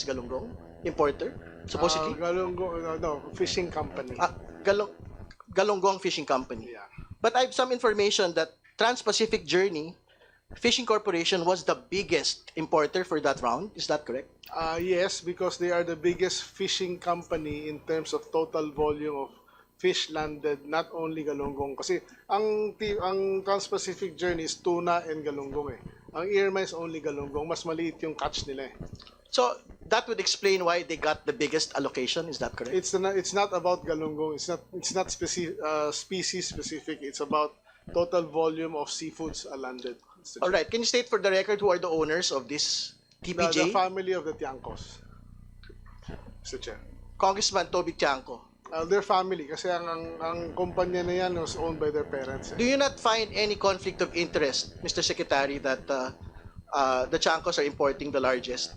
Galunggong importer, supposedly? Galunggong, no, fishing company. Galunggong Fishing Company. Yeah. But I have some information that Trans-Pacific Journey Fishing Corporation was the biggest importer for that round. Is that correct? Yes, because they are the biggest fishing company in terms of total volume of fish landed, not only galunggong. Kasi ang Trans-Pacific Journey is tuna and galunggong eh. Ang Irma is only galunggong. Mas maliit yung catch nila eh. So that would explain why they got the biggest allocation. Is that correct? It's not about galunggong. It's not species specific. It's about total volume of seafoods landed. All right. Can you state for the record who are the owners of this TPJ? The family of the Tiangcos. Mr. Chair. Congressman Toby Tiangco. Their family kasi ang kumpanya na yan was owned by their parents. Do you not find any conflict of interest, Mr. Secretary, that the Tiangcos are importing the largest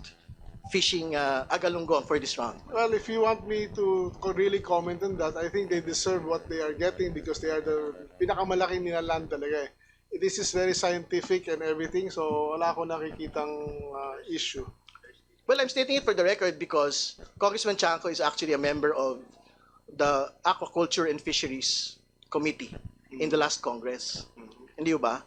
fishing agalunggong for this round? Well, if you want me to really comment on that, I think they deserve what they are getting because they are the pinakamalaking nilaland talaga eh. This is very scientific and everything, so wala akong nakikitang issue. Well, I'm stating it for the record because Congressman Tiangco is actually a member of the Aquaculture and Fisheries Committee in the last Congress. Hindi ba?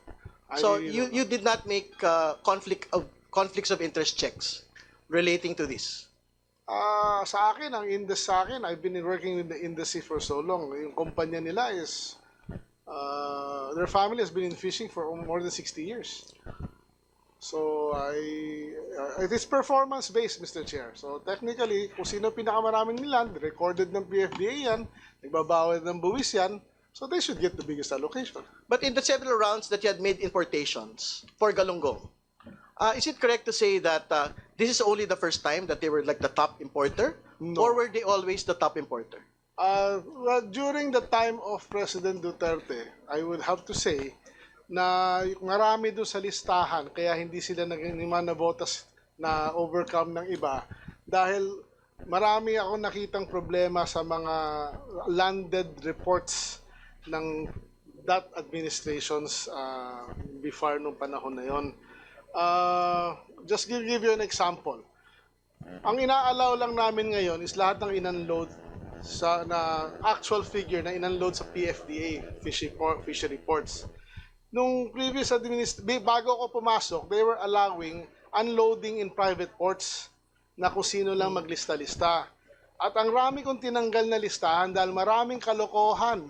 So you did not make conflicts of interest checks relating to this. Sa akin, I've been working with the industry for so long. Yung kumpanya nila is, their family has been in fishing for more than 60 years. So, it is performance-based, Mr. Chair. So, technically, kung sino pinakamaraming niland, recorded ng PFDA yan, nagbabawal ng buwis yan, so they should get the biggest allocation. But in the several rounds that you had made importations for galunggong, is it correct to say that this is only the first time that they were like the top importer? No. Or were they always the top importer? Well, during the time of President Duterte, I would have to say na marami doon sa listahan kaya hindi sila naging na botas na overcome ng iba dahil marami ako nakitang problema sa mga landed reports ng that administrations before nung panahon na yon. Just give you an example. Ang inaalaw lang namin ngayon is lahat ng inunload sa na actual figure na inunload sa PFDA fishery ports. Nung previous bago ako pumasok, they were allowing unloading in private ports na kung sino lang maglista-lista. At ang rami kong tinanggal na listahan dahil maraming kalokohan.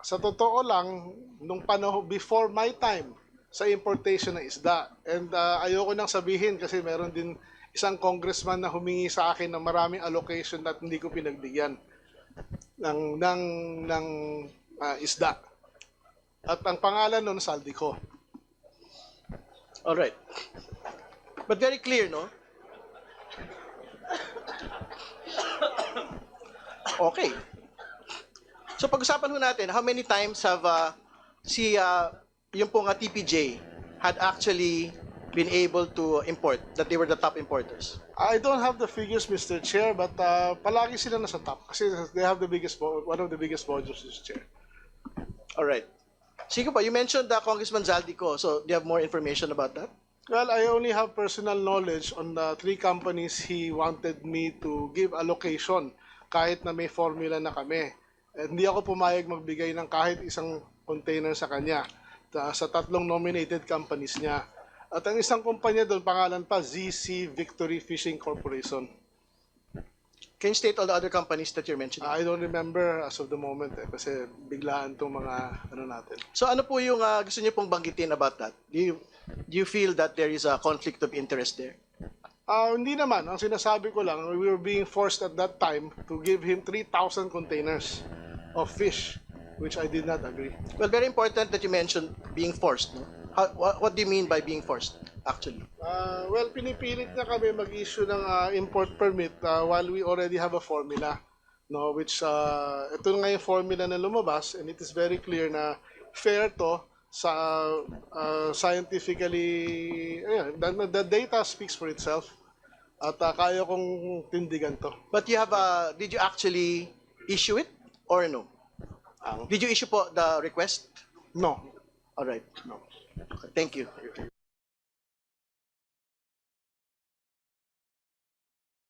Sa totoo lang, nung panahon before my time sa importation ng isda. And ayoko nang sabihin kasi meron din isang congressman na humingi sa akin ng maraming allocation at hindi ko pinagbigyan ng isda. At ang pangalan nun, Saldico. All right. But very clear, no? Okay. So pag-usapan ho natin, how many times have yung pong TPJ had actually been able to import, that they were the top importers? I don't have the figures, Mr. Chair, but palagi sila nasa top kasi they have the biggest, one of the biggest volumes, Mr. Chair. All right. Sige po, you mentioned Congressman Zaldico, so do you have more information about that? Well, I only have personal knowledge on the 3 companies he wanted me to give allocation kahit na may formula na kami. At hindi ako pumayag magbigay ng kahit isang container sa kanya sa 3 nominated companies niya. At ang isang kumpanya doon, pangalan pa, ZC Victory Fishing Corporation. Can you state all the other companies that you're mentioning? I don't remember as of the moment kasi biglaan itong mga natin. So ano po yung gusto niyo pong banggitin about that? Do you feel that there is a conflict of interest there? Hindi naman. Ang sinasabi ko lang, we were being forced at that time to give him 3,000 containers of fish, which I did not agree. Well, very important that you mentioned being forced. No? What do you mean by being forced, actually? Well, pinipilit na kami mag-issue ng import permit while we already have a formula. No, which, ito nga yung formula na lumabas and it is very clear na fair to sa scientifically, the data speaks for itself. At kaya kong tindigan to. But you have, did you actually issue it or no? Did you issue po the request? No. All right. No. Thank you.